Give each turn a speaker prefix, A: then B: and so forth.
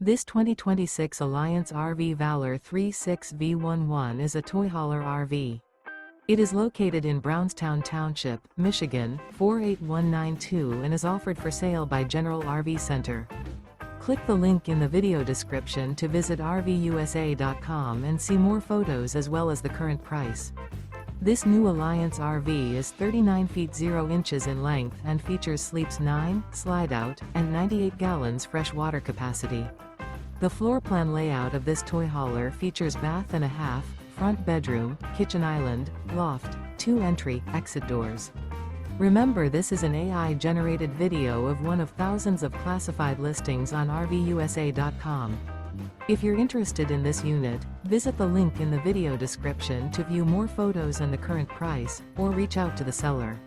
A: This 2026 Alliance RV Valor 36V11 is a toy hauler RV. It is located in Brownstown Township, Michigan, 48192 and is offered for sale by General RV Center. Click the link in the video description to visit RVUSA.com and see more photos as well as the current price. This new Alliance RV is 39 feet 0 inches in length and features sleeps 9, slide-out, and 98 gallons fresh water capacity. The floor plan layout of this toy hauler features bath and a half, front bedroom, kitchen island, loft, 2 entry/exit doors. Remember, this is an AI-generated video of one of thousands of classified listings on RVUSA.com. If you're interested in this unit, visit the link in the video description to view more photos and the current price, or reach out to the seller.